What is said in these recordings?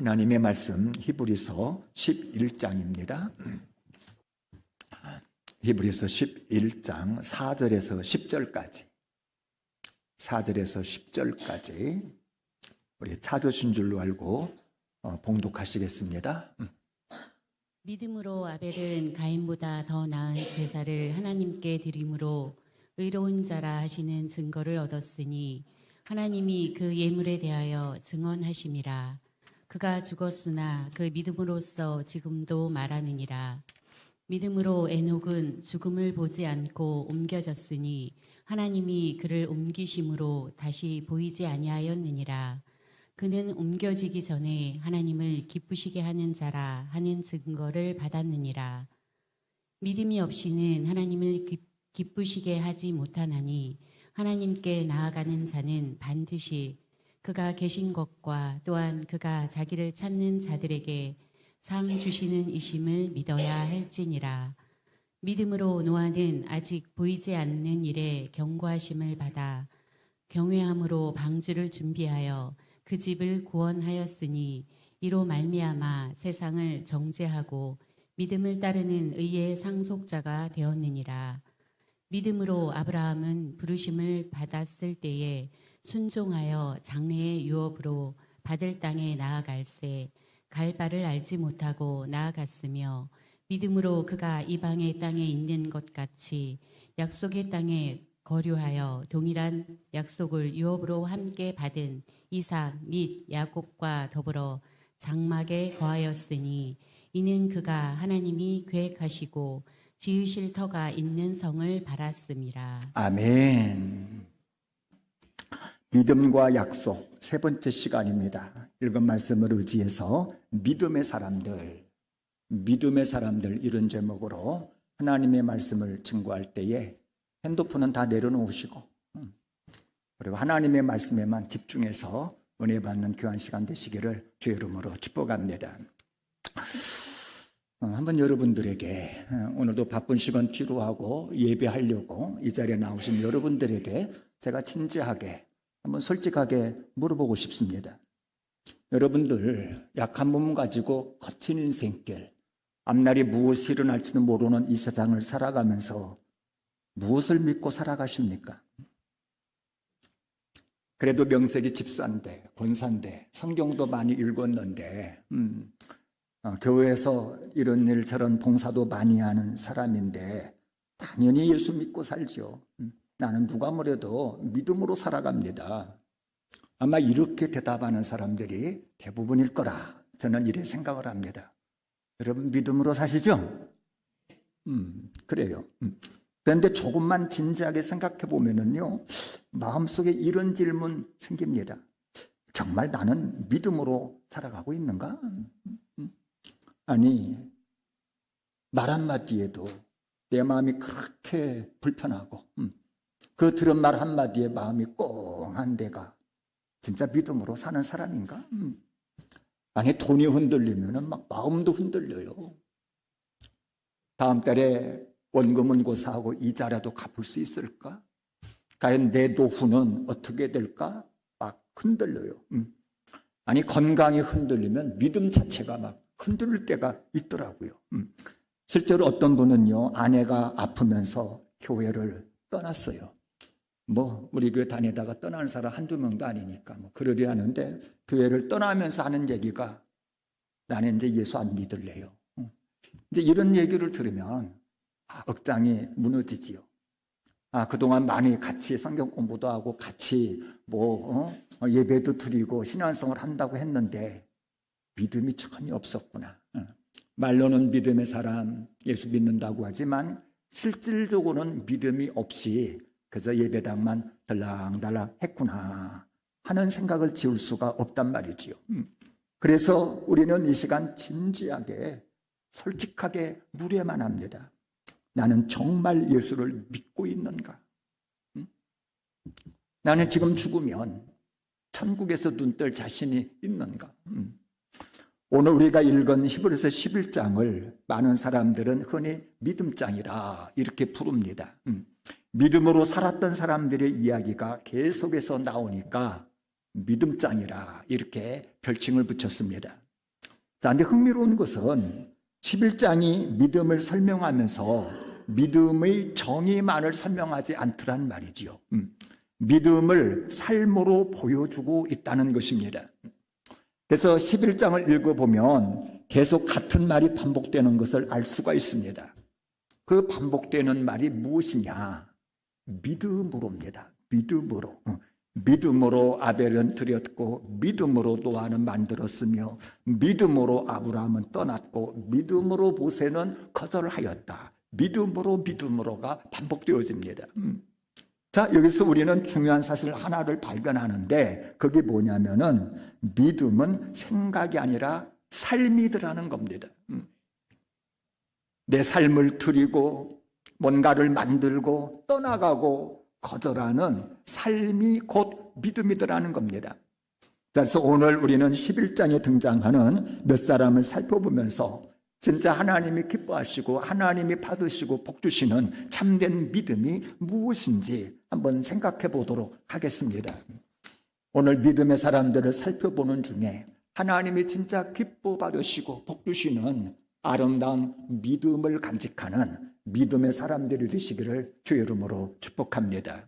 하나님의 말씀 히브리서 11장입니다. 히브리서 11장 4절에서 10절까지 4절에서 10절까지 우리 찾으신 줄로 알고 봉독하시겠습니다. 믿음으로 아벨은 가인보다 더 나은 제사를 하나님께 드림으로 의로운 자라 하시는 증거를 얻었으니 하나님이 그 예물에 대하여 증언하심이라. 그가 죽었으나 그 믿음으로써 지금도 말하느니라. 믿음으로 에녹은 죽음을 보지 않고 옮겨졌으니 하나님이 그를 옮기심으로 다시 보이지 아니하였느니라. 그는 옮겨지기 전에 하나님을 기쁘시게 하는 자라 하는 증거를 받았느니라. 믿음이 없이는 하나님을 기쁘시게 하지 못하나니 하나님께 나아가는 자는 반드시 그가 계신 것과 또한 그가 자기를 찾는 자들에게 상 주시는 이심을 믿어야 할지니라. 믿음으로 노아는 아직 보이지 않는 일에 경고하심을 받아 경외함으로 방주를 준비하여 그 집을 구원하였으니 이로 말미암아 세상을 정죄하고 믿음을 따르는 의의 상속자가 되었느니라. 믿음으로 아브라함은 부르심을 받았을 때에 순종하여 장래의 유업으로 받을 땅에 나아갈새 갈 바를 알지 못하고 나아갔으며 믿음으로 그가 이방의 땅에 있는 것 같이 약속의 땅에 거류하여 동일한 약속을 유업으로 함께 받은 이삭 및 야곱과 더불어 장막에 거하였으니 이는 그가 하나님이 계획하시고 지으실 터가 있는 성을 바랐음이라. 아멘. 믿음과 약속 세 번째 시간입니다. 읽은 말씀을 의지해서 믿음의 사람들 이런 제목으로 하나님의 말씀을 증거할 때에 핸드폰은 다 내려놓으시고 그리고 하나님의 말씀에만 집중해서 은혜 받는 귀한 시간 되시기를 주의 이름으로 축복합니다. 한번 여러분들에게 오늘도 바쁜 시간 필요하고 예배하려고 이 자리에 나오신 여러분들에게 제가 진지하게 한번 솔직하게 물어보고 싶습니다. 여러분들 약한 몸 가지고 거친 인생길, 앞날이 무엇이 일어날지도 모르는 이 세상을 살아가면서 무엇을 믿고 살아가십니까? 그래도 명색이 집사인데, 권사인데, 성경도 많이 읽었는데 교회에서 이런 일 저런 봉사도 많이 하는 사람인데 당연히 예수 믿고 살죠. 나는 누가 뭐래도 믿음으로 살아갑니다. 아마 이렇게 대답하는 사람들이 대부분일 거라 저는 이렇게 생각을 합니다. 여러분 믿음으로 사시죠? 그래요. 그런데 조금만 진지하게 생각해 보면은요, 마음속에 이런 질문 생깁니다. 정말 나는 믿음으로 살아가고 있는가? 아니, 말 한마디에도 내 마음이 그렇게 불편하고 그 들은 말 한마디에 마음이 꽁한 데가 진짜 믿음으로 사는 사람인가? 아니, 돈이 흔들리면 막 마음도 흔들려요. 다음 달에 원금은 고사하고 이자라도 갚을 수 있을까? 과연 내 노후는 어떻게 될까? 막 흔들려요. 아니, 건강이 흔들리면 믿음 자체가 막 흔들릴 때가 있더라고요. 실제로 어떤 분은요, 아내가 아프면서 교회를 떠났어요. 우리 교회 다니다가 떠나는 사람 한두 명도 아니니까 그러려 하는데 교회를 떠나면서 하는 얘기가 나는 이제 예수 안 믿을래요. 이제 이런 얘기를 들으면 억장이 무너지지요. 그동안 많이 같이 성경 공부도 하고 같이 예배도 드리고 신앙생활 한다고 했는데 믿음이 전혀 없었구나. 말로는 믿음의 사람, 예수 믿는다고 하지만 실질적으로는 믿음이 없이 그저 예배당만 들락달락 했구나 하는 생각을 지울 수가 없단 말이지요. 그래서 우리는 이 시간 진지하게 솔직하게 물어야만 합니다. 나는 정말 예수를 믿고 있는가? 나는 지금 죽으면 천국에서 눈 뜰 자신이 있는가? 오늘 우리가 읽은 히브리서 11장을 많은 사람들은 흔히 믿음장이라 이렇게 부릅니다. 믿음으로 살았던 사람들의 이야기가 계속해서 나오니까 믿음장이라 이렇게 별칭을 붙였습니다. 자, 근데 흥미로운 것은 11장이 믿음을 설명하면서 믿음의 정의만을 설명하지 않더란 말이지요. 믿음을 삶으로 보여주고 있다는 것입니다. 그래서 11장을 읽어보면 계속 같은 말이 반복되는 것을 알 수가 있습니다. 그 반복되는 말이 무엇이냐? 믿음으로입니다. 믿음으로. 믿음으로 아벨은 드렸고 믿음으로 노아는 만들었으며 믿음으로 아브라함은 떠났고 믿음으로 모세는 거절하였다. 믿음으로가 반복되어집니다. 자, 여기서 우리는 중요한 사실 하나를 발견하는데 그게 뭐냐면은 믿음은 생각이 아니라 삶이더라는 겁니다. 내 삶을 드리고 뭔가를 만들고 떠나가고 거절하는 삶이 곧 믿음이더라는 겁니다. 그래서 오늘 우리는 11장에 등장하는 몇 사람을 살펴보면서 진짜 하나님이 기뻐하시고 하나님이 받으시고 복 주시는 참된 믿음이 무엇인지 한번 생각해 보도록 하겠습니다. 오늘 믿음의 사람들을 살펴보는 중에 하나님이 진짜 기뻐 받으시고 복 주시는 아름다운 믿음을 간직하는 믿음의 사람들이 되시기를 주의 이름으로 축복합니다.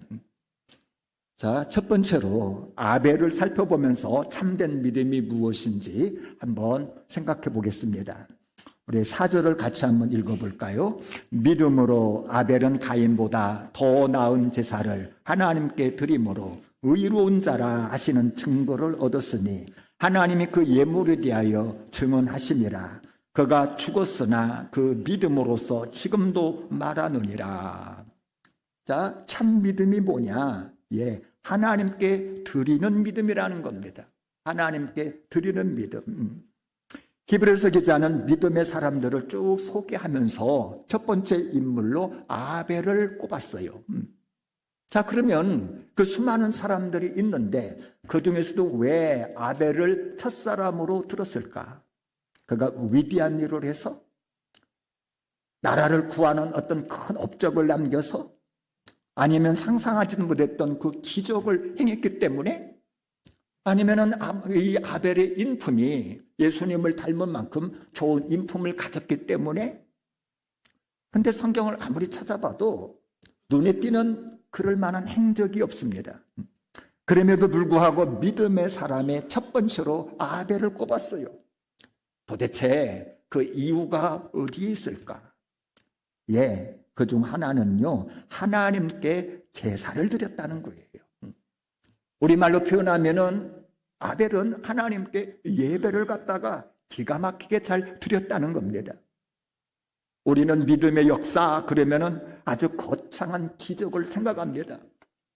자, 첫 번째로 아벨을 살펴보면서 참된 믿음이 무엇인지 한번 생각해 보겠습니다. 우리 4절을 같이 한번 읽어볼까요? 믿음으로 아벨은 가인보다 더 나은 제사를 하나님께 드림으로 의로운 자라 하시는 증거를 얻었으니 하나님이 그 예물에 대하여 증언하심이라. 그가 죽었으나 그 믿음으로써 지금도 말하느니라. 자, 참 믿음이 뭐냐? 예, 하나님께 드리는 믿음이라는 겁니다. 하나님께 드리는 믿음. 히브리서 기자는 믿음의 사람들을 쭉 소개하면서 첫 번째 인물로 아벨을 꼽았어요. 자, 그러면 그 수많은 사람들이 있는데 그 중에서도 왜 아벨을 첫사람으로 들었을까? 그가 위대한 일을 해서 나라를 구하는 어떤 큰 업적을 남겨서 아니면 상상하지도 못했던 그 기적을 행했기 때문에 아니면은 이 아벨의 인품이 예수님을 닮은 만큼 좋은 인품을 가졌기 때문에 근데 성경을 아무리 찾아봐도 눈에 띄는 그럴 만한 행적이 없습니다. 그럼에도 불구하고 믿음의 사람의 첫 번째로 아벨을 꼽았어요. 도대체 그 이유가 어디에 있을까? 예, 그중 하나는요, 하나님께 제사를 드렸다는 거예요. 우리말로 표현하면은 아벨은 하나님께 예배를 갖다가 기가 막히게 잘 드렸다는 겁니다. 우리는 믿음의 역사 그러면은 아주 거창한 기적을 생각합니다.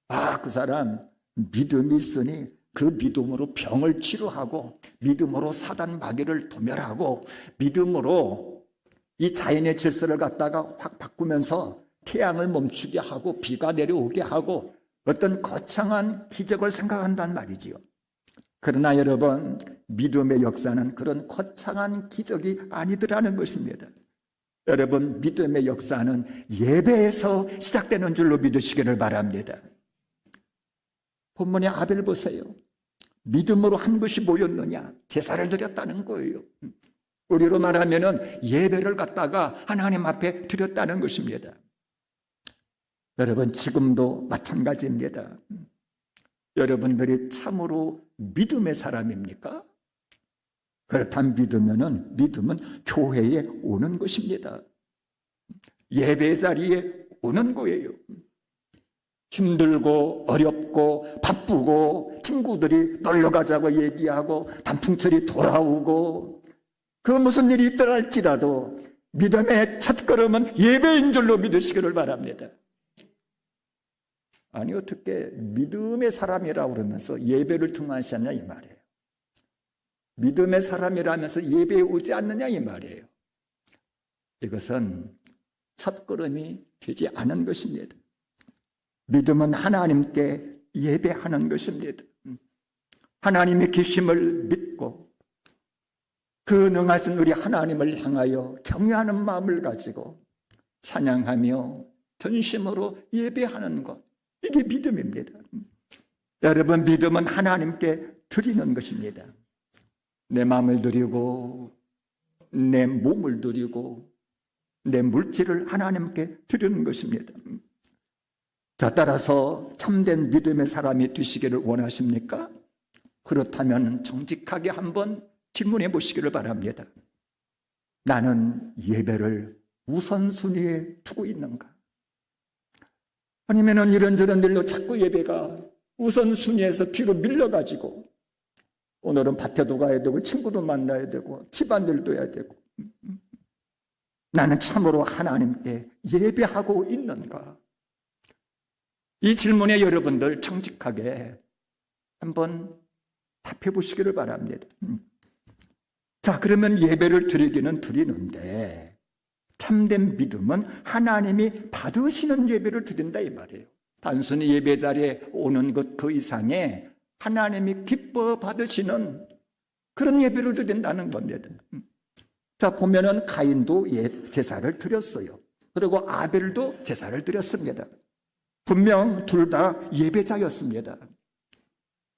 아, 그 사람 믿음이 있으니 그 믿음으로 병을 치료하고 믿음으로 사단 마귀를 도멸하고 믿음으로 이 자연의 질서를 갖다가 확 바꾸면서 태양을 멈추게 하고 비가 내려오게 하고 어떤 거창한 기적을 생각한단 말이지요. 그러나 여러분, 믿음의 역사는 그런 거창한 기적이 아니더라는 것입니다. 여러분, 믿음의 역사는 예배에서 시작되는 줄로 믿으시기를 바랍니다. 본문의 아벨 보세요. 믿음으로 한 것이 뭐였느냐? 제사를 드렸다는 거예요. 우리로 말하면은 예배를 갖다가 하나님 앞에 드렸다는 것입니다. 여러분, 지금도 마찬가지입니다. 여러분들이 참으로 믿음의 사람입니까? 그렇다면 믿음은 교회에 오는 것입니다. 예배 자리에 오는 거예요. 힘들고 어렵고 바쁘고 친구들이 놀러 가자고 얘기하고 단풍철이 돌아오고 그 무슨 일이 있더라 할지라도 믿음의 첫걸음은 예배인 줄로 믿으시기를 바랍니다. 아니, 어떻게 믿음의 사람이라고 그러면서 예배를 등한시하냐 이 말이에요. 믿음의 사람이라면서 예배에 오지 않느냐 이 말이에요. 이것은 첫걸음이 되지 않은 것입니다. 믿음은 하나님께 예배하는 것입니다. 하나님의 계심을 믿고 그 능하신 우리 하나님을 향하여 경외하는 마음을 가지고 찬양하며 전심으로 예배하는 것, 이게 믿음입니다. 여러분, 믿음은 하나님께 드리는 것입니다. 내 마음을 드리고 내 몸을 드리고 내 물질을 하나님께 드리는 것입니다. 자, 따라서 참된 믿음의 사람이 되시기를 원하십니까? 그렇다면 정직하게 한번 질문해 보시기를 바랍니다. 나는 예배를 우선순위에 두고 있는가? 아니면 이런저런 일로 자꾸 예배가 우선순위에서 뒤로 밀려가지고 오늘은 밭에도 가야 되고 친구도 만나야 되고 집안일도 해야 되고 나는 참으로 하나님께 예배하고 있는가? 이 질문에 여러분들 정직하게 한번 답해 보시기를 바랍니다. 자, 그러면 예배를 드리는데 참된 믿음은 하나님이 받으시는 예배를 드린다 이 말이에요. 단순히 예배 자리에 오는 것 그 이상의 하나님이 기뻐 받으시는 그런 예배를 드린다는 겁니다. 자, 보면은 가인도 제사를 드렸어요. 그리고 아벨도 제사를 드렸습니다. 분명 둘 다 예배자였습니다.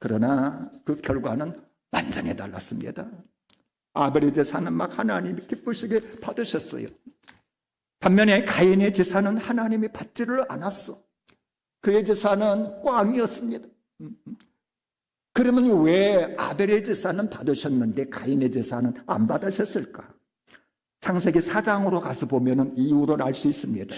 그러나 그 결과는 완전히 달랐습니다. 아벨의 제사는 막 하나님이 기쁘시게 받으셨어요. 반면에 가인의 제사는 하나님이 받지를 않았어. 그의 제사는 꽝이었습니다. 그러면 왜 아벨의 제사는 받으셨는데 가인의 제사는 안 받으셨을까? 창세기 4장으로 가서 보면 이유를 알 수 있습니다.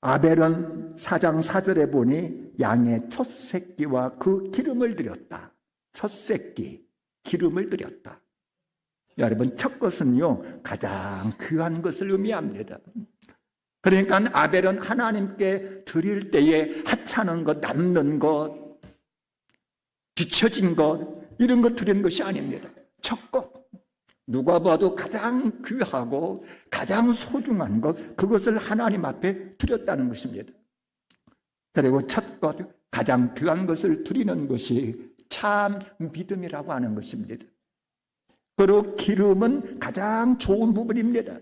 아벨은 4장 4절에 보니 양의 첫 새끼와 그 기름을 드렸다. 첫 새끼, 기름을 드렸다. 여러분, 첫 것은요, 가장 귀한 것을 의미합니다. 그러니까 아벨은 하나님께 드릴 때에 하찮은 것, 남는 것, 뒤처진 것, 이런 것 드리는 것이 아닙니다. 첫 것. 누가 봐도 가장 귀하고 가장 소중한 것, 그것을 하나님 앞에 드렸다는 것입니다. 그리고 첫 것, 가장 귀한 것을 드리는 것이 참 믿음이라고 하는 것입니다. 그리고 기름은 가장 좋은 부분입니다.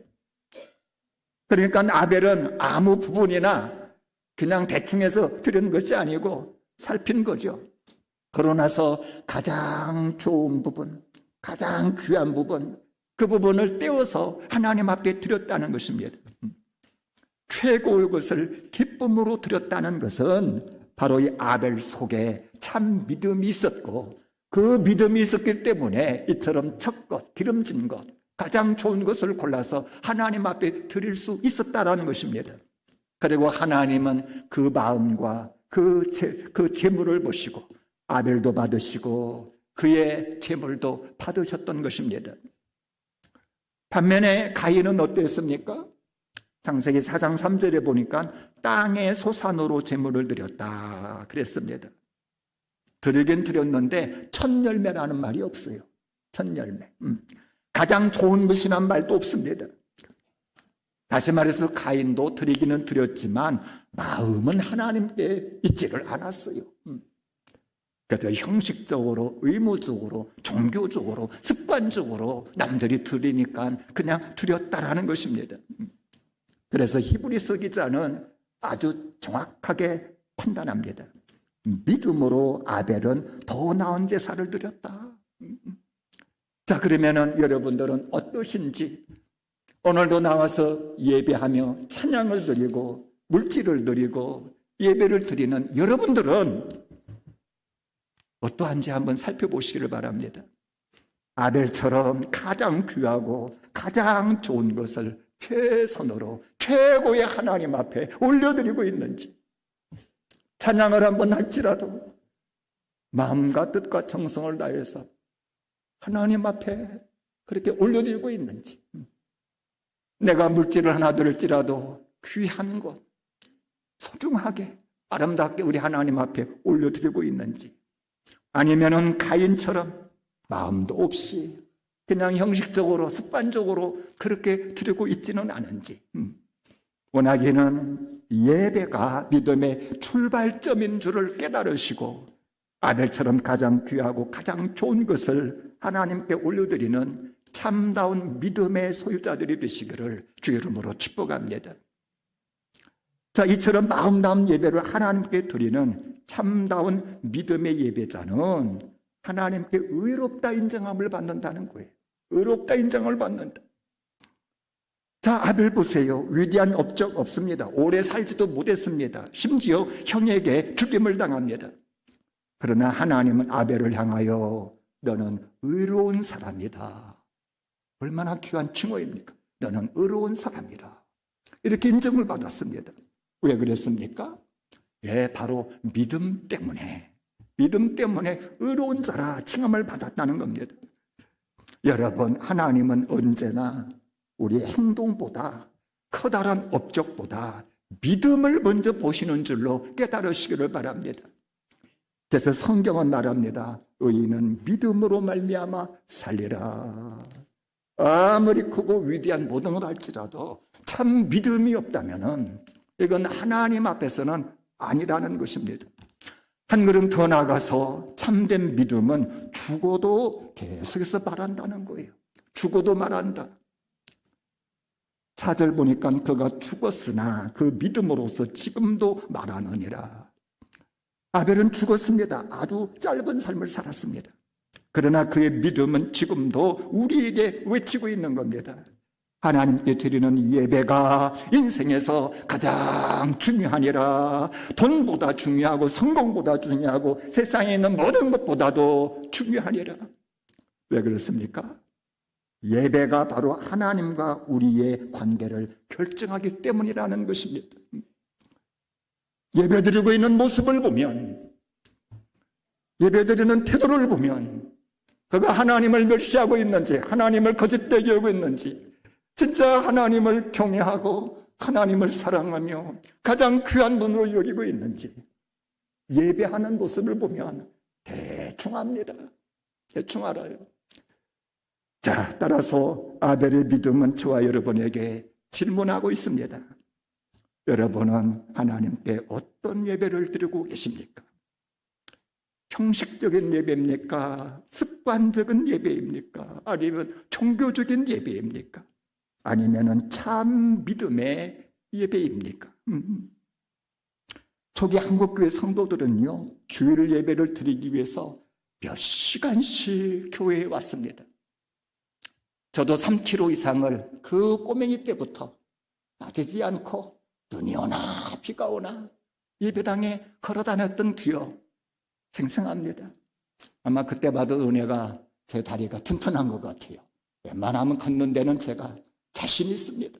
그러니까 아벨은 아무 부분이나 그냥 대충 해서 드리는 것이 아니고 살핀 거죠. 그러고 나서 가장 좋은 부분, 가장 귀한 부분, 그 부분을 떼어서 하나님 앞에 드렸다는 것입니다. 최고의 것을 기쁨으로 드렸다는 것은 바로 이 아벨 속에 참 믿음이 있었고, 그 믿음이 있었기 때문에 이처럼 첫 것, 기름진 것, 가장 좋은 것을 골라서 하나님 앞에 드릴 수 있었다라는 것입니다. 그리고 하나님은 그 마음과 그 제물을 보시고 아벨도 받으시고 그의 제물도 받으셨던 것입니다. 반면에 가인은 어땠습니까? 창세기 4장 3절에 보니까 땅의 소산으로 제물을 드렸다 그랬습니다. 드리긴 드렸는데 첫 열매라는 말이 없어요. 첫 열매. 가장 좋은 것이란 말도 없습니다. 다시 말해서 가인도 드리기는 드렸지만 마음은 하나님께 있지를 않았어요. 그래서 형식적으로, 의무적으로, 종교적으로, 습관적으로 남들이 드리니까 그냥 드렸다라는 것입니다. 그래서 히브리서 기자는 아주 정확하게 판단합니다. 믿음으로 아벨은 더 나은 제사를 드렸다. 자, 그러면은 여러분들은 어떠신지, 오늘도 나와서 예배하며 찬양을 드리고 물질을 드리고 예배를 드리는 여러분들은 어떠한지 한번 살펴보시기를 바랍니다. 아벨처럼 가장 귀하고 가장 좋은 것을 최선으로 최고의 하나님 앞에 올려드리고 있는지, 찬양을 한번 할지라도 마음과 뜻과 정성을 다해서 하나님 앞에 그렇게 올려드리고 있는지, 내가 물질을 하나 드릴지라도 귀한 것, 소중하게 아름답게 우리 하나님 앞에 올려드리고 있는지, 아니면은 가인처럼 마음도 없이 그냥 형식적으로 습관적으로 그렇게 드리고 있지는 않은지. 원하기는 예배가 믿음의 출발점인 줄을 깨달으시고 아벨처럼 가장 귀하고 가장 좋은 것을 하나님께 올려드리는 참다운 믿음의 소유자들이 되시기를 주 이름으로 축복합니다. 자, 이처럼 마음다운 예배를 하나님께 드리는 참다운 믿음의 예배자는 하나님께 의롭다 인정함을 받는다는 거예요. 의롭다 인정을 받는다. 자, 아벨 보세요. 위대한 업적 없습니다. 오래 살지도 못했습니다. 심지어 형에게 죽임을 당합니다. 그러나 하나님은 아벨을 향하여 너는 의로운 사람이다. 얼마나 귀한 칭호입니까? 너는 의로운 사람이다. 이렇게 인정을 받았습니다. 왜 그랬습니까? 바로 믿음 때문에 의로운 자라 칭함을 받았다는 겁니다. 여러분, 하나님은 언제나 우리의 행동보다 커다란 업적보다 믿음을 먼저 보시는 줄로 깨달으시기를 바랍니다. 그래서 성경은 말합니다. 의인은 믿음으로 말미암아 살리라. 아무리 크고 위대한 모든 걸 할지라도 참 믿음이 없다면 이건 하나님 앞에서는 아니라는 것입니다. 한 걸음 더 나가서 참된 믿음은 죽어도 계속해서 말한다는 거예요. 죽어도 말한다. 4절 보니까 그가 죽었으나 그 믿음으로서 지금도 말하느니라. 아벨은 죽었습니다. 아주 짧은 삶을 살았습니다. 그러나 그의 믿음은 지금도 우리에게 외치고 있는 겁니다. 하나님께 드리는 예배가 인생에서 가장 중요하니라. 돈보다 중요하고 성공보다 중요하고 세상에 있는 모든 것보다도 중요하니라. 왜 그렇습니까? 예배가 바로 하나님과 우리의 관계를 결정하기 때문이라는 것입니다. 예배드리고 있는 모습을 보면, 예배드리는 태도를 보면 그가 하나님을 멸시하고 있는지, 하나님을 거짓되게 여기고 있는지, 진짜 하나님을 경외하고 하나님을 사랑하며 가장 귀한 분으로 여기고 있는지 예배하는 모습을 보면 대충 압니다. 대충 알아요. 자, 따라서 아벨의 믿음은 저와 여러분에게 질문하고 있습니다. 여러분은 하나님께 어떤 예배를 드리고 계십니까? 형식적인 예배입니까? 습관적인 예배입니까? 아니면 종교적인 예배입니까? 아니면 참 믿음의 예배입니까? 초기 한국교회 성도들은요, 주일 예배를 드리기 위해서 몇 시간씩 교회에 왔습니다. 저도 3km 이상을 그 꼬맹이 때부터 빠지지 않고 눈이 오나 비가 오나 예배당에 걸어 다녔던 기억 생생합니다. 아마 그때 받은 은혜가 제 다리가 튼튼한 것 같아요. 웬만하면 걷는 데는 제가 자신 있습니다.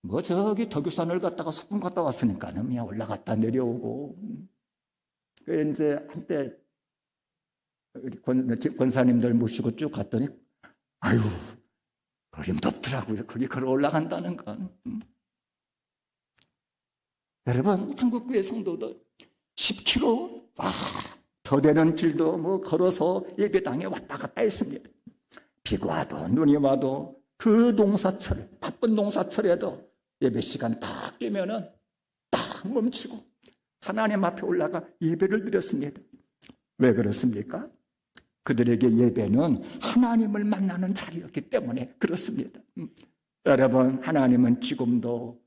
뭐 저기 덕유산을 갔다가 소풍 갔다 왔으니까는 그냥 올라갔다 내려오고. 그 이제 한때 권사님들 모시고 쭉 갔더니 아유 어림덥더라고요. 거기 걸어 올라간다는 건. 여러분, 한국교회 성도들 10km 더 되는 길도 뭐 걸어서 예배당에 왔다 갔다 했습니다. 비가 와도 눈이 와도 그 농사철, 바쁜 농사철에도 예배 시간 딱 되면은 딱 멈추고 하나님 앞에 올라가 예배를 드렸습니다. 왜 그렇습니까? 그들에게 예배는 하나님을 만나는 자리였기 때문에 그렇습니다. 여러분, 하나님은 지금도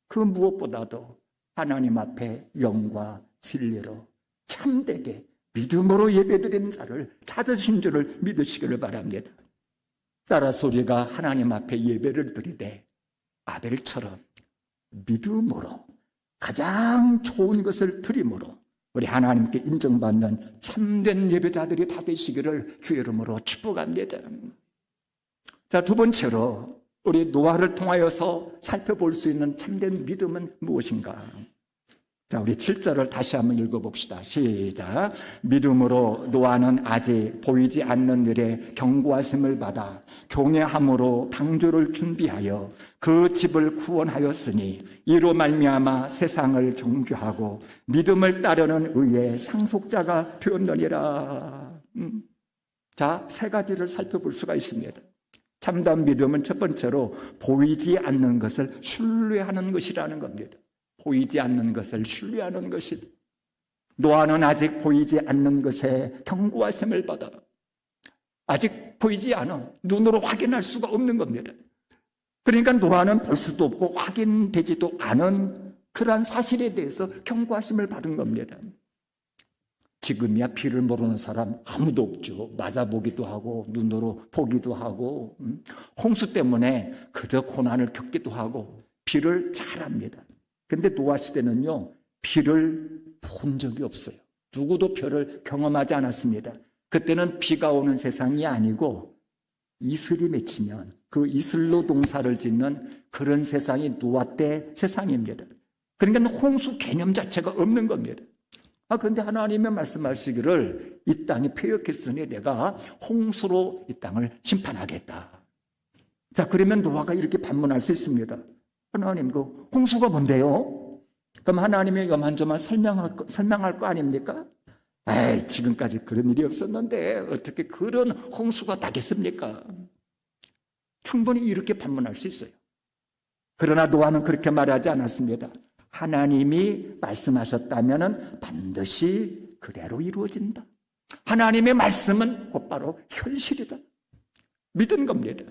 그 무엇보다도 하나님 앞에 영과 진리로 참되게 믿음으로 예배드리는 자를 찾으신 줄을 믿으시기를 바랍니다. 따라서 우리가 하나님 앞에 예배를 드리되 아벨처럼 믿음으로 가장 좋은 것을 드림으로 우리 하나님께 인정받는 참된 예배자들이 다 되시기를 주의 이름으로 축복합니다. 자, 두 번째로 우리 노아를 통하여서 살펴볼 수 있는 참된 믿음은 무엇인가? 자, 우리 7절을 다시 한번 읽어봅시다. 시작. 믿음으로 노아는 아직 보이지 않는 일에 경고하심을 받아 경외함으로 방주를 준비하여 그 집을 구원하였으니 이로 말미암아 세상을 정죄하고 믿음을 따르는 의의 상속자가 되었느니라. 자, 세 가지를 살펴볼 수가 있습니다. 참된 믿음은 첫 번째로 보이지 않는 것을 신뢰하는 것이라는 겁니다. 보이지 않는 것을 신뢰하는 것이다. 노아는 아직 보이지 않는 것에 경고하심을 받아 아직 보이지 않아 눈으로 확인할 수가 없는 겁니다. 그러니까 노아는 볼 수도 없고 확인되지도 않은 그러한 사실에 대해서 경고하심을 받은 겁니다. 지금이야 비를 모르는 사람 아무도 없죠. 맞아보기도 하고 눈으로 보기도 하고 홍수 때문에 그저 고난을 겪기도 하고 비를 잘 압니다. 근데 노아 시대는요, 비를 본 적이 없어요. 누구도 별을 경험하지 않았습니다. 그때는 비가 오는 세상이 아니고 이슬이 맺히면 그 이슬로 농사를 짓는 그런 세상이 노아 때 세상입니다. 그러니까 홍수 개념 자체가 없는 겁니다. 그런데 하나님의 말씀하시기를 이 땅이 패역했으니 내가 홍수로 이 땅을 심판하겠다. 자, 그러면 노아가 이렇게 반문할 수 있습니다. 하나님, 그 홍수가 뭔데요? 그럼 하나님이 이만저만 설명할 거 아닙니까? 에이, 지금까지 그런 일이 없었는데 어떻게 그런 홍수가 나겠습니까? 충분히 이렇게 반문할 수 있어요. 그러나 노아는 그렇게 말하지 않았습니다. 하나님이 말씀하셨다면 반드시 그대로 이루어진다. 하나님의 말씀은 곧바로 현실이다. 믿은 겁니다.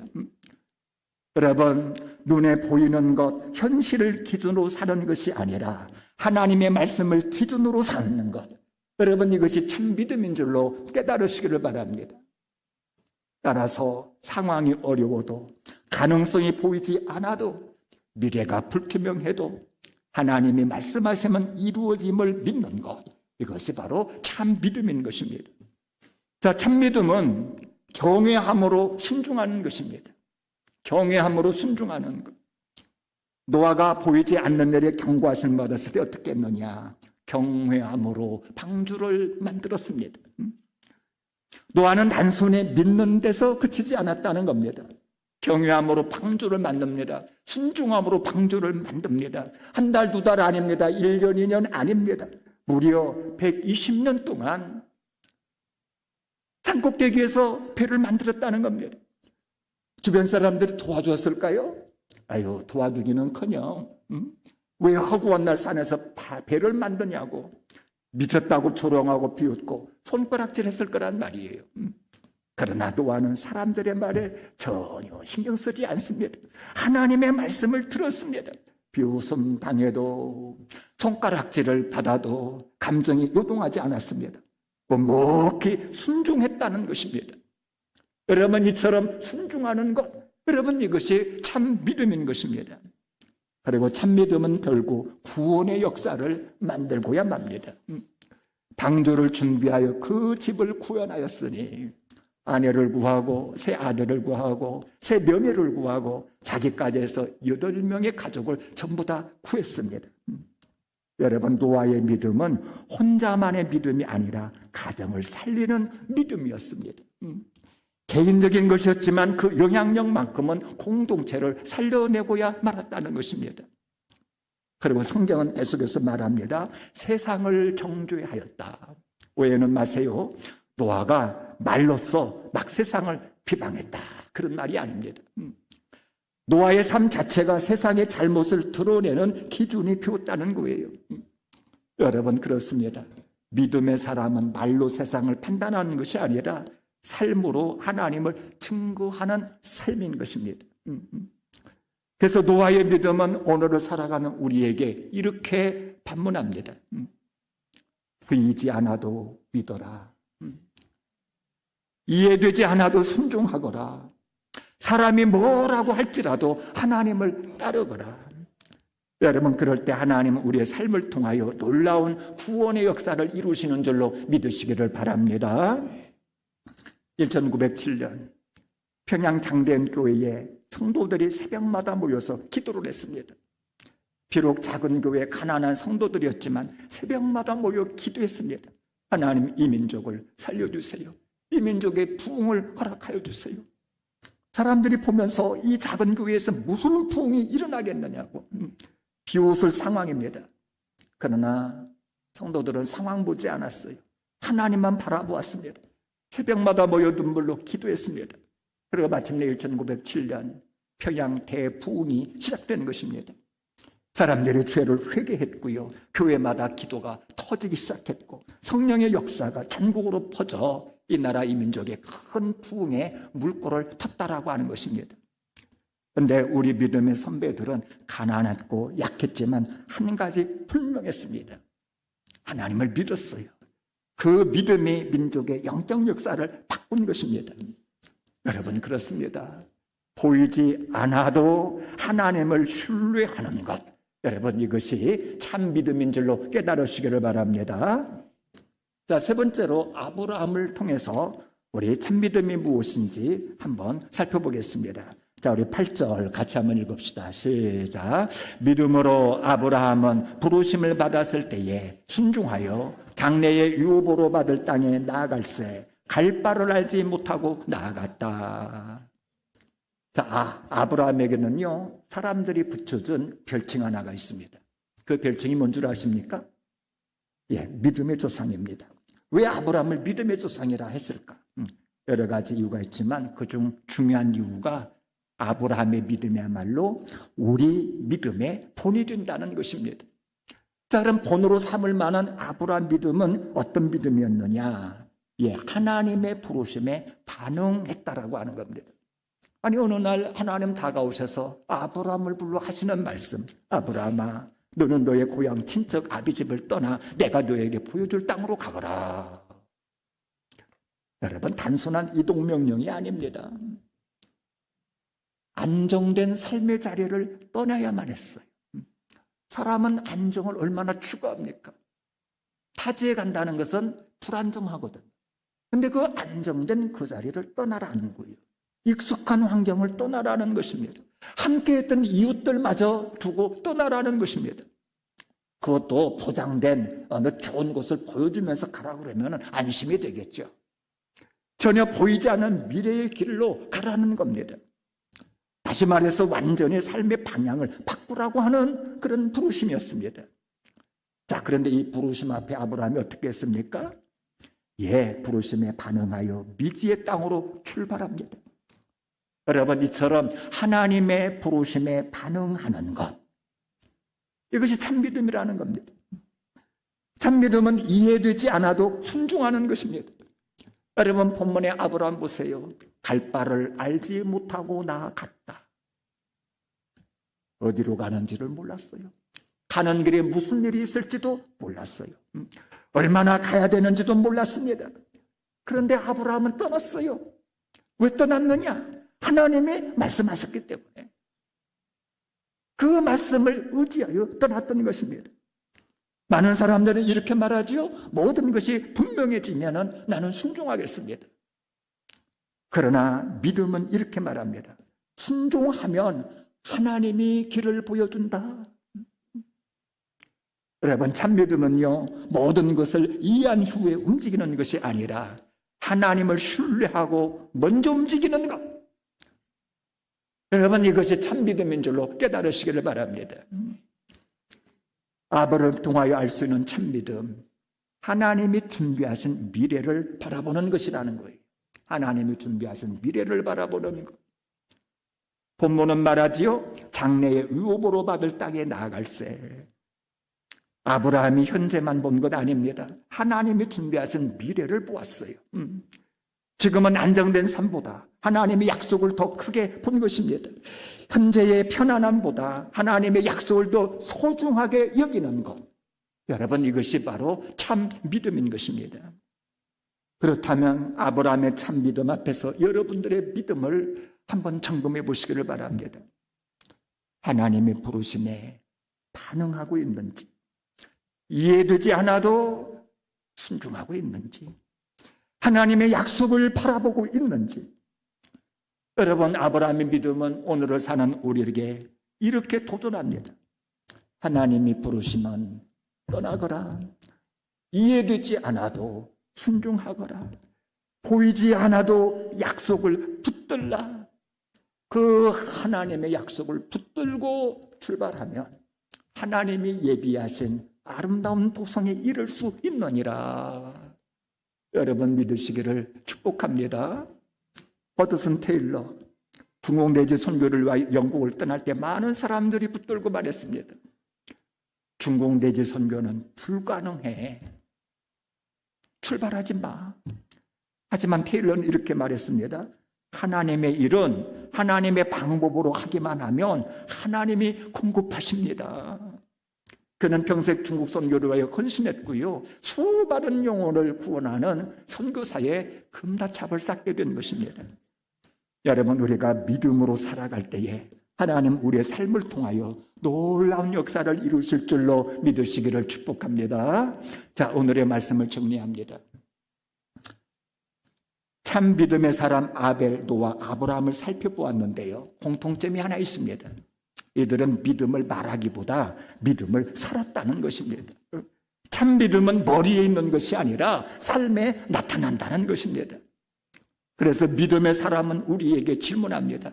여러분, 눈에 보이는 것, 현실을 기준으로 사는 것이 아니라 하나님의 말씀을 기준으로 사는 것. 여러분, 이것이 참 믿음인 줄로 깨달으시기를 바랍니다. 따라서 상황이 어려워도, 가능성이 보이지 않아도, 미래가 불투명해도 하나님이 말씀하시면 이루어짐을 믿는 것, 이것이 바로 참 믿음인 것입니다. 자, 참 믿음은 경외함으로 순종하는 것입니다. 경외함으로 순종하는 것. 노아가 보이지 않는 일에 경고하심을 받았을 때 어떻게 했느냐? 경외함으로 방주를 만들었습니다. 노아는 단순히 믿는 데서 그치지 않았다는 겁니다. 경외함으로 방주를 만듭니다. 순종함으로 방주를 만듭니다. 한 달, 두 달 아닙니다. 1년, 2년 아닙니다. 무려 120년 동안 산꼭대기에서 배를 만들었다는 겁니다. 주변 사람들이 도와주었을까요? 아유, 도와주기는커녕 왜 허구한 날 산에서 배를 만드냐고 미쳤다고 조롱하고 비웃고 손가락질했을 거란 말이에요. 그러나 노아는 사람들의 말에 전혀 신경 쓰지 않습니다. 하나님의 말씀을 들었습니다. 비웃음 당해도 손가락질을 받아도 감정이 요동하지 않았습니다. 묵묵히 순종했다는 것입니다. 여러분, 이처럼 순종하는 것, 여러분, 이것이 참 믿음인 것입니다. 그리고 참 믿음은 결국 구원의 역사를 만들고야 맙니다. 방주를 준비하여 그 집을 구원하였으니 아내를 구하고 새 아들을 구하고 새 며느리를 구하고 자기까지 해서 8명의 가족을 전부 다 구했습니다. 여러분, 노아의 믿음은 혼자만의 믿음이 아니라 가정을 살리는 믿음이었습니다. 개인적인 것이었지만 그 영향력만큼은 공동체를 살려내고야 말았다는 것입니다. 그리고 성경은 계속해서 말합니다. 세상을 정죄하였다. 오해는 마세요. 노아가 말로써 막 세상을 비방했다, 그런 말이 아닙니다. 노아의 삶 자체가 세상의 잘못을 드러내는 기준이 되었다는 거예요. 여러분, 그렇습니다. 믿음의 사람은 말로 세상을 판단하는 것이 아니라 삶으로 하나님을 증거하는 삶인 것입니다. 그래서 노아의 믿음은 오늘을 살아가는 우리에게 이렇게 반문합니다. 보이지 않아도 믿어라. 이해되지 않아도 순종하거라. 사람이 뭐라고 할지라도 하나님을 따르거라. 여러분, 그럴 때 하나님은 우리의 삶을 통하여 놀라운 구원의 역사를 이루시는 줄로 믿으시기를 바랍니다. 1907년 평양 장대교회에 성도들이 새벽마다 모여서 기도를 했습니다. 비록 작은 교회 가난한 성도들이었지만 새벽마다 모여 기도했습니다. 하나님, 이 민족을 살려주세요. 이 민족의 부흥을 허락하여 주세요. 사람들이 보면서 이 작은 교회에서 무슨 부흥이 일어나겠느냐고 비웃을 상황입니다. 그러나 성도들은 상황 보지 않았어요. 하나님만 바라보았습니다. 새벽마다 모여 눈물로 기도했습니다. 그리고 마침내 1907년 평양 대부흥이 시작된 것입니다. 사람들이 죄를 회개했고요, 교회마다 기도가 터지기 시작했고 성령의 역사가 전국으로 퍼져 이 나라 이 민족의 큰 부흥의 물꼬를 텄다라고 하는 것입니다. 그런데 우리 믿음의 선배들은 가난했고 약했지만 한 가지 분명했습니다. 하나님을 믿었어요. 그 믿음이 민족의 영적 역사를 바꾼 것입니다. 여러분, 그렇습니다. 보이지 않아도 하나님을 신뢰하는 것, 여러분, 이것이 참 믿음인 줄로 깨달으시기를 바랍니다. 자, 세 번째로 아브라함을 통해서 우리 참 믿음이 무엇인지 한번 살펴보겠습니다. 자, 우리 8절 같이 한번 읽읍시다. 시작. 믿음으로 아브라함은 부르심을 받았을 때에 순종하여 장래의 유업으로 받을 땅에 나아갈새 갈 바를 알지 못하고 나아갔다. 자, 아브라함에게는요, 사람들이 붙여준 별칭 하나가 있습니다. 그 별칭이 뭔 줄 아십니까? 예, 믿음의 조상입니다. 왜 아브라함을 믿음의 조상이라 했을까? 여러 가지 이유가 있지만 그중 중요한 이유가 아브라함의 믿음이야말로 우리 믿음의 본이 된다는 것입니다. 자, 그럼 본으로 삼을 만한 아브라함 믿음은 어떤 믿음이었느냐? 예, 하나님의 부르심에 반응했다라고 하는 겁니다. 아니, 어느 날 하나님 다가오셔서 아브라함을 불러 하시는 말씀, 아브라함아, 너는 너의 고향 친척 아비 집을 떠나 내가 너에게 보여줄 땅으로 가거라. 여러분, 단순한 이동 명령이 아닙니다. 안정된 삶의 자리를 떠나야만 했어요. 사람은 안정을 얼마나 추구합니까? 타지에 간다는 것은 불안정하거든. 근데 그 안정된 그 자리를 떠나라는 거예요. 익숙한 환경을 떠나라는 것입니다. 함께했던 이웃들마저 두고 떠나라는 것입니다. 그것도 보장된 어느 좋은 곳을 보여주면서 가라 그러면 안심이 되겠죠. 전혀 보이지 않는 미래의 길로 가라는 겁니다. 다시 말해서 완전히 삶의 방향을 바꾸라고 하는 그런 부르심이었습니다. 자, 그런데 이 부르심 앞에 아브라함이 어떻게 했습니까? 예, 부르심에 반응하여 미지의 땅으로 출발합니다. 여러분, 이처럼 하나님의 부르심에 반응하는 것, 이것이 참믿음이라는 겁니다. 참믿음은 이해되지 않아도 순종하는 것입니다. 여러분, 본문의 아브라함 보세요. 갈 바를 알지 못하고 나아갔다. 어디로 가는지를 몰랐어요. 가는 길에 무슨 일이 있을지도 몰랐어요. 얼마나 가야 되는지도 몰랐습니다. 그런데 아브라함은 떠났어요. 왜 떠났느냐? 하나님이 말씀하셨기 때문에. 그 말씀을 의지하여 떠났던 것입니다. 많은 사람들은 이렇게 말하지요. 모든 것이 분명해지면 나는 순종하겠습니다. 그러나 믿음은 이렇게 말합니다. 순종하면 하나님이 길을 보여준다. 여러분, 참 믿음은요, 모든 것을 이해한 후에 움직이는 것이 아니라 하나님을 신뢰하고 먼저 움직이는 것. 여러분, 이것이 참 믿음인 줄로 깨달으시기를 바랍니다. 아브라함을 통하여 알 수 있는 참 믿음, 하나님이 준비하신 미래를 바라보는 것이라는 거예요. 하나님이 준비하신 미래를 바라보는 것. 본문은 말하지요, 장래의 유업으로 받을 땅에 나아갈새. 아브라함이 현재만 본 것 아닙니다. 하나님이 준비하신 미래를 보았어요. 지금은 안정된 삶보다 하나님의 약속을 더 크게 본 것입니다. 현재의 편안함보다 하나님의 약속을 더 소중하게 여기는 것. 여러분, 이것이 바로 참 믿음인 것입니다. 그렇다면 아브라함의 참 믿음 앞에서 여러분들의 믿음을 한번 점검해 보시기를 바랍니다. 하나님의 부르심에 반응하고 있는지, 이해되지 않아도 순종하고 있는지, 하나님의 약속을 바라보고 있는지. 여러분, 아브라함의 믿음은 오늘을 사는 우리에게 이렇게 도전합니다. 하나님이 부르시면 떠나거라. 이해되지 않아도 순종하거라. 보이지 않아도 약속을 붙들라. 그 하나님의 약속을 붙들고 출발하면 하나님이 예비하신 아름다운 도성에 이를 수 있느니라. 여러분, 믿으시기를 축복합니다. 허드슨 테일러, 중공대지 선교를 위하여 영국을 떠날 때 많은 사람들이 붙들고 말했습니다. 중공대지 선교는 불가능해. 출발하지 마. 하지만 테일러는 이렇게 말했습니다. 하나님의 일은 하나님의 방법으로 하기만 하면 하나님이 공급하십니다. 그는 평생 중국 선교를 위하여 헌신했고요. 수많은 영혼을 구원하는 선교사의 금다찹을 쌓게 된 것입니다. 여러분, 우리가 믿음으로 살아갈 때에 하나님 우리의 삶을 통하여 놀라운 역사를 이루실 줄로 믿으시기를 축복합니다. 자, 오늘의 말씀을 정리합니다. 참 믿음의 사람 아벨, 노아, 아브라함을 살펴보았는데요, 공통점이 하나 있습니다. 이들은 믿음을 말하기보다 믿음을 살았다는 것입니다. 참 믿음은 머리에 있는 것이 아니라 삶에 나타난다는 것입니다. 그래서 믿음의 사람은 우리에게 질문합니다.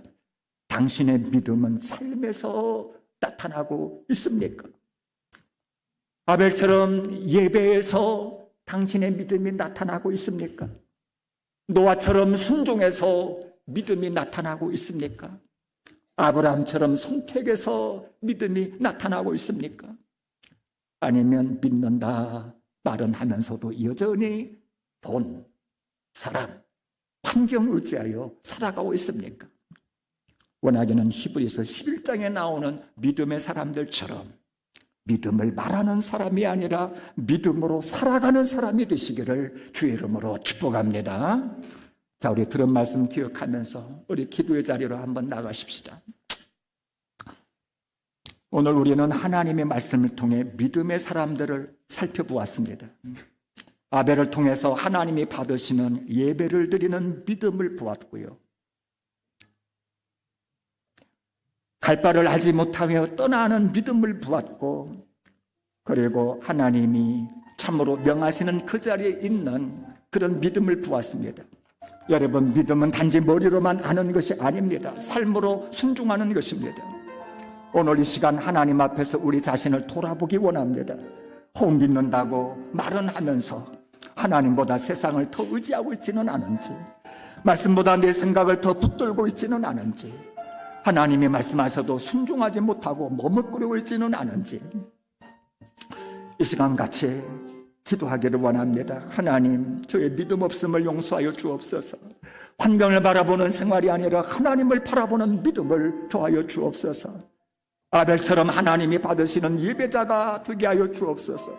당신의 믿음은 삶에서 나타나고 있습니까? 아벨처럼 예배에서 당신의 믿음이 나타나고 있습니까? 노아처럼 순종해서 믿음이 나타나고 있습니까? 아브라함처럼 선택에서 믿음이 나타나고 있습니까? 아니면 믿는다 말은 하면서도 여전히 돈, 사람, 환경 의지하여 살아가고 있습니까? 원하기는 히브리서 11장에 나오는 믿음의 사람들처럼 믿음을 말하는 사람이 아니라 믿음으로 살아가는 사람이 되시기를 주의 이름으로 축복합니다. 자, 우리 들은 말씀 기억하면서 우리 기도의 자리로 한번 나가십시다. 오늘 우리는 하나님의 말씀을 통해 믿음의 사람들을 살펴보았습니다. 아벨을 통해서 하나님이 받으시는 예배를 드리는 믿음을 보았고요. 갈 바를 알지 못하며 떠나는 믿음을 보았고, 그리고 하나님이 참으로 명하시는 그 자리에 있는 그런 믿음을 보았습니다. 여러분, 믿음은 단지 머리로만 아는 것이 아닙니다. 삶으로 순종하는 것입니다. 오늘 이 시간 하나님 앞에서 우리 자신을 돌아보기 원합니다. 혹 믿는다고 말은 하면서 하나님보다 세상을 더 의지하고 있지는 않은지, 말씀보다 내 생각을 더 붙들고 있지는 않은지, 하나님이 말씀하셔도 순종하지 못하고 머뭇거리고 있지는 않은지, 이 시간 같이 기도하기를 원합니다. 하나님, 저의 믿음 없음을 용서하여 주옵소서. 환경을 바라보는 생활이 아니라 하나님을 바라보는 믿음을 더하여 주옵소서. 아벨처럼 하나님이 받으시는 예배자가 되게 하여 주옵소서.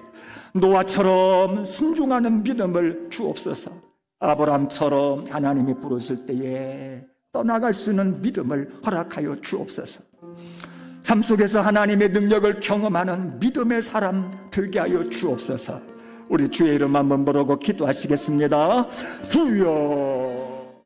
노아처럼 순종하는 믿음을 주옵소서. 아브라함처럼 하나님이 부르실 때에 떠나갈 수 있는 믿음을 허락하여 주옵소서. 삶 속에서 하나님의 능력을 경험하는 믿음의 사람 되게 하여 주옵소서. 우리 주의 이름 한번 부르고 기도하시겠습니다. 주여